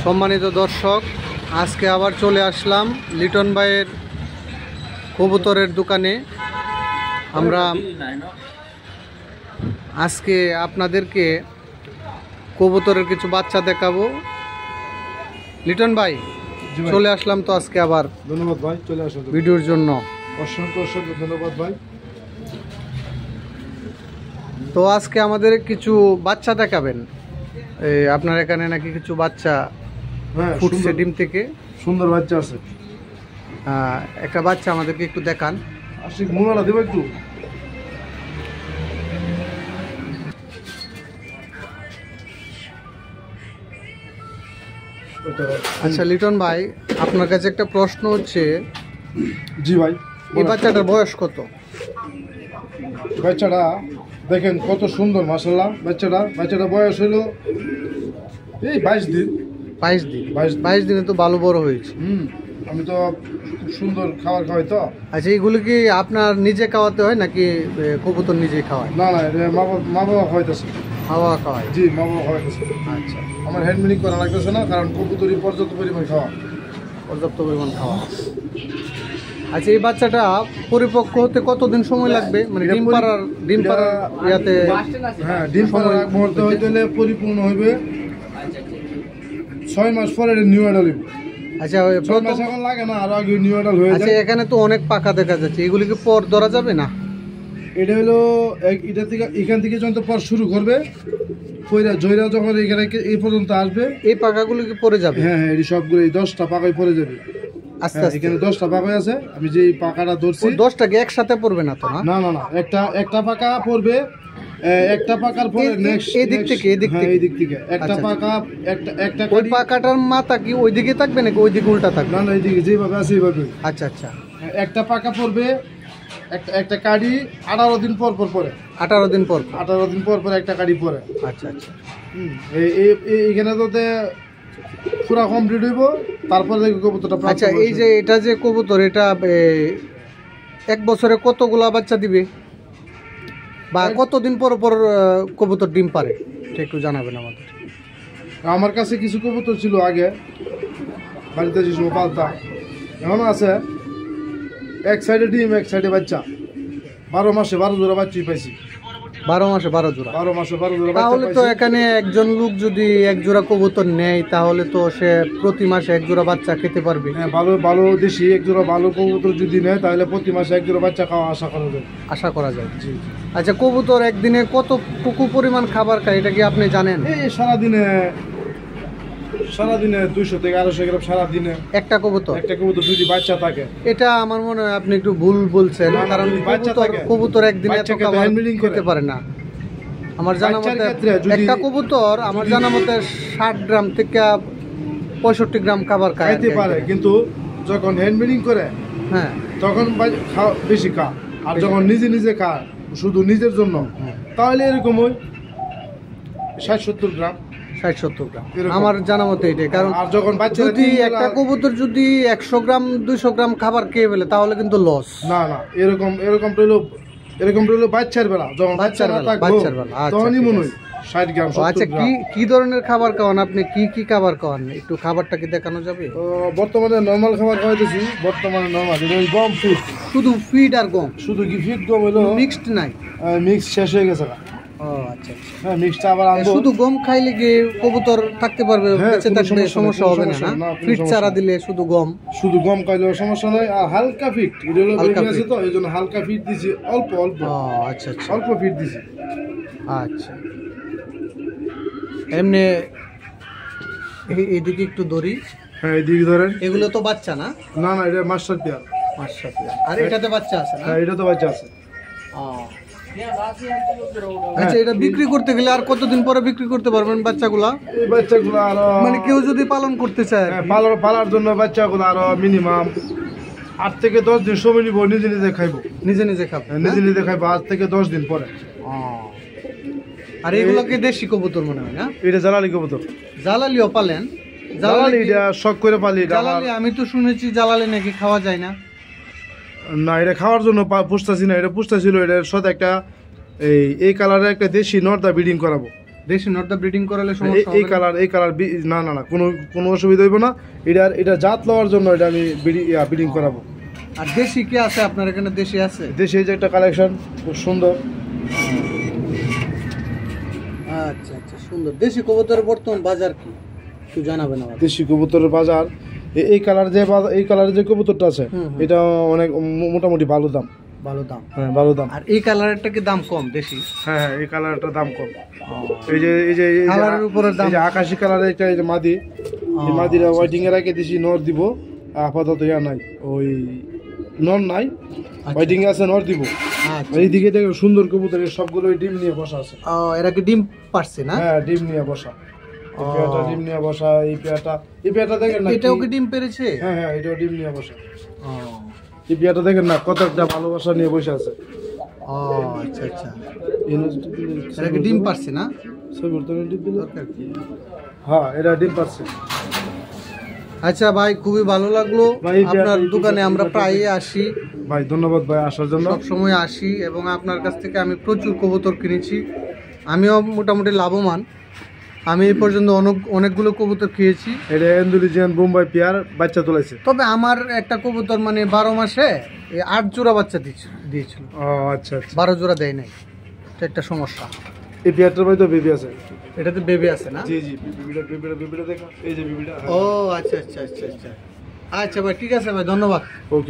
সম্মানিত দর্শক, আজকে আবার চলে আসলাম লিটন ভাইয়ের কবুতরের দোকানে। আমরা আজকে আপনাদেরকে কবুতরের কিছু বাচ্চা দেখাবো। লিটন ভাই, চলে আসলাম তো আজকে আবার। ধন্যবাদ ভাই, চলে আসুন ভিডিওর জন্য। অসংখ্য অসংখ্য ধন্যবাদ ভাই। তো আজকে আমাদের কিছু বাচ্চা দেখাবেন। আপনার এখানে নাকি কিছু বাচ্চা ফুটছে ডিম থেকে, সুন্দর বাচ্চা আছে। একটা বাচ্চা আমাদেরকে একটু দেখান। আশিক মুনালা দেবো একটু। আচ্ছা লিটন ভাই, আপনার কাছে একটা প্রশ্ন হচ্ছে। জি ভাই। এই বাচ্চাটার বয়স কত? বাচ্চাটা দেখেন কত সুন্দর, মাশাআল্লাহ। বাচ্চাটা বয়স হলো এই 22 দিন। 22 দিন? 22 দিনে তো ভালো বড় হয়েছে। আমি তো খুব সুন্দর খাবার খাওয়াই তো। আচ্ছা, এগুলো কি আপনার নিজে খাওয়াতে হয় নাকি কবুতর নিজেই খাওয়ায়? না, মা বাবা খাওয়াইতেছে। খাওয়া খাওয়ায়? জি, মা বাবা খাওয়াইতেছে। আচ্ছা, আমার হ্যান্ড মিলিং করা লাগতেছে না, কারণ কবুতরই পর্যাপ্ত পরিমাণ খাওয়া। আচ্ছা, এই বাচ্চাটা পরিপক্ক হতে কতদিন সময় লাগবে? মানে ডিম পাড়ার ইয়াতে? হ্যাঁ, ডিম পাড়ার এক মুহূর্তে হইতে হলে পরিপূর্ণ হইবে 6 মাস পরে নিউ অ্যাডাল হইবে। আচ্ছা, 6 মাস এখন লাগে না, আরো আগে নিউ অ্যাডাল হয়ে যায়। আচ্ছা, এখানে তো অনেক পাকা দেখা যাচ্ছে, এগুলি কি পর ধরা যাবে না? এটা হলো এখান থেকে যখন পর শুরু করবে, জয়রা যখন এখানে এই পর্যন্ত আসবে, এই পাকাগুলো কি পরে যাবে? হ্যাঁ, এই সবগুলো 10টা পাকাই পরে যাবে। আচ্ছা, এখানে 10টা পাকা আছে। আমি যে পাকাটা ধরছি, 10টা কি একসাথে পড়বে না তো? না, একটা পাকা পড়বে। একটা পাকার পরে নেক্সট এই দিক থেকে একটা পাকা, একটা ওই পাকাটার মাথা কি ওই দিকে থাকবে নাকি ওই দিকে উল্টা থাকবে? না, এইদিকে যেভাবে আছে এইভাবে। আচ্ছা, একটা পাকা পড়বে, একটা কাড়ি 18 দিন পর পরে। 18 দিন পর একটা কাড়ি পরে। আচ্ছা, এইখানে তো পুরা কমপ্লিট হইব, তারপরে দেখি কবুতরটা। আচ্ছা, এই যে এটা যে কবুতর, এটা 1 বছরে কতগুলা বাচ্চা দিবে বা কতদিন পর কবুতর ডিম পারে, একটু জানাবেন আমাদের। আমার কাছে কিছু কবুতর ছিল আগে, বাড়িতে যে সময় পালতাম, এখনো আছে। এক সাইডে ডিম, এক সাইডে বাচ্চা। 12 মাসে 12 জোড়া বাচ্চাই পাইছি। 12 মাসে 12 জোড়া? 12 মাসে 12 জোড়া। তাহলে তো এখানে একজন লোক যদি 1 জোড়া কবুতর নেয়, তাহলে তো সে প্রতি মাসে 1 জোড়া বাচ্চা খেতে পারবে। হ্যাঁ, ভালো দেশি 1 জোড়া ভালো কবুতর যদি নেয়, তাহলে প্রতি মাসে 1 জোড়া বাচ্চা খাওয়া আশা করা যায়। জি। আচ্ছা, কবুতর একদিনে কতটুকু পরিমাণ খাবার খায়, এটা কি আপনি জানেন? এই সারাদিনে 200 থেকে 250 গ্রাম সারাদিনে একটা কবুতর যদি বাচ্চা থাকে। এটা আমার মনে হয় আপনি একটু ভুল বলছেন, কারণ কবুতর একদিনে এত খাবার খেতে পারে না। আমার জানা মতে একটা কবুতর 60 গ্রাম থেকে 65 গ্রাম খাবার খাইতে পারে, কিন্তু যখন হ্যান্ড ব্রিডিং করে, হ্যাঁ, তখন বেশি খায়। আর যখন নিজে খায় শুধু নিজের জন্য, তাহলে এরকম ওই 60-70 গ্রাম। 60-70 গ্রাম আমার জানা মতে এটাই। কারণ যখন যদি একটা কবুতর যদি 100 গ্রাম 200 গ্রাম খাবার খেয়ে ফেলে, তাহলে কিন্তু লস। না, এরকম বাচ্চার বেলা, যখন বাচ্চার বেলা তখনই মনে হয় 60 গ্রাম। আচ্ছা, কি ধরনের খাবার খাওয়ান আপনি? কি খাবার খাওয়ান, একটু খাবারটা কি দেখানো যাবে? বর্তমানে নরমাল খাবার খাওয়াইতেছি। গম ফিড, শুধু ফিড আর গম? শুধু কি ফিড গম হলো, মিক্সড নাই? মিক্স শেষ হয়ে গেছে। আচ্ছা, হ্যাঁ, মিক্সটা আবার আনবো। শুধু গম খাইলে কি কবুতর থাকতে পারবে? বেঁচে থাকবে, সমস্যা হবে না? ফিড চারা দিলে শুধু গম খাইলেও সমস্যা নাই। আর হালকা ফিড, আছে তো, এই জন্য হালকা ফিড দিছি, অল্প। আচ্ছা, অল্প ফিড দিছি। আচ্ছা, এমনি এইদিকে একটু ধরি। হ্যাঁ, এইদিকে ধরেন। এগুলো তো বাচ্চা না? না, এটা মাস্টার পেয়ার। আর এটাতে বাচ্চা আছে না? হ্যাঁ, এটা তো বাচ্চা আছে। আচ্ছা, এটা বিক্রি করতে গেলে আর কতদিন পরে বিক্রি করতে পারবেন বাচ্চাগুলা? এই বাচ্চাগুলো আরো, মানে কেউ যদি পালন করতে চায়, পালার জন্য বাচ্চাগুলো আরো মিনিমাম 8 থেকে 10 দিন সময় নিব। নিজে খাইবো, নিজে খাইবো 8 থেকে 10 দিন পরে। আর এগুলোকে দেশি কবুতর মনে হয় না? এটা জালালি কবুতর। জালালিও পালেন? জালালি এটা শখ করে পালি। জালালি আমি তো শুনেছি জালালি নাকি খাওয়া যায় না। না, এটা খাওয়ার জন্য পুষতেছি না, এটা পুষতেছিল। এটার সাথে একটা এই কালারের একটা দেশি নর্দা ব্রিডিং করাবো। দেশি নটটা ব্রিডিং করালে সমস্যা হবে এই কালার না না না কোনো অসুবিধা হইব না। এটা জাত লওয়ার জন্য এটা আমি ব্রিডিং করাবো। আর দেশি কি আছে আপনার এখানে? দেশি আছে? দেশি এই যে একটা কালেকশন খুব সুন্দর। আচ্ছা আচ্ছা, সুন্দর। দেশি কবুতরের বর্তমান বাজার কি একটু জানাবেন আমাদের? দেশি কবুতরের বাজার এই কালারের যে কবুতরটা আছে এটা অনেক মোটামুটি ভালো দাম। ভালো দাম? হ্যাঁ ভালো দাম। আর এই কালারটা কি দাম কম দেশি? হ্যাঁ এই কালারটার দাম কম। এই যে কালারের উপরে দাম। এই যে আকাশী কালারের একটা এই যে মাদি, এই মাদিরা ওয়াইটিং এর আগে দিছি, নর দিব আপাতত ইয়া নাই, ওই নর নাই, ওয়াইটিং এ আছে, নর দিব। আচ্ছা, এইদিকে দেখো সুন্দর কবুতর সবগুলো ডিম নিয়ে বসা আছে। এরা কি ডিম পারছে না? হ্যাঁ ডিম নিয়ে বসা। এই পেয়ারটা ডিম নিয়ে বসা। এই পেয়ারটা দেখেন না, এটাও কি ডিম পেরেছে? হ্যাঁ হ্যাঁ এটাও ডিম নিয়ে বসা। এই পেয়ারটা দেখেন না কত একটা ভালোবাসা নিয়ে বসে আছে। আচ্ছা আচ্ছা, এরা কি ডিম পারছে না? হ্যাঁ এটা ডিম পারছে। আচ্ছা ভাই, খুবই ভালো লাগলো। আপনার দোকানে আমরা প্রায়ই আসি ভাই। ধন্যবাদ ভাই আসার জন্য। সব সময় আসি এবং আপনার কাছ থেকে আমি প্রচুর কবুতর কিনেছি। আমিও মোটামুটি লাভবান। আমি এই পর্যন্ত অনেকগুলো কবুতর খেয়েছি। এটা ইন্দোনেশিয়ান বোম্বাই পেয়ার বাচ্চা তোলাইছে। তবে আমার একটা কবুতর মানে 12 মাসে 8 জোড়া বাচ্চা দিয়েছিল। আচ্ছা আচ্ছা, 12 জোড়া দেয় নাই, এটা একটা সমস্যা। এই পেয়ারটার ভাই তো বেবি আছে। এটাতে বেবি আছে না? জি জি, বেবিটা দেখো, এই যে বেবিটা। ও আচ্ছা আচ্ছা আচ্ছা আচ্ছা, আচ্ছা ভাই ঠিক আছে ভাই, ধন্যবাদ। ওকে।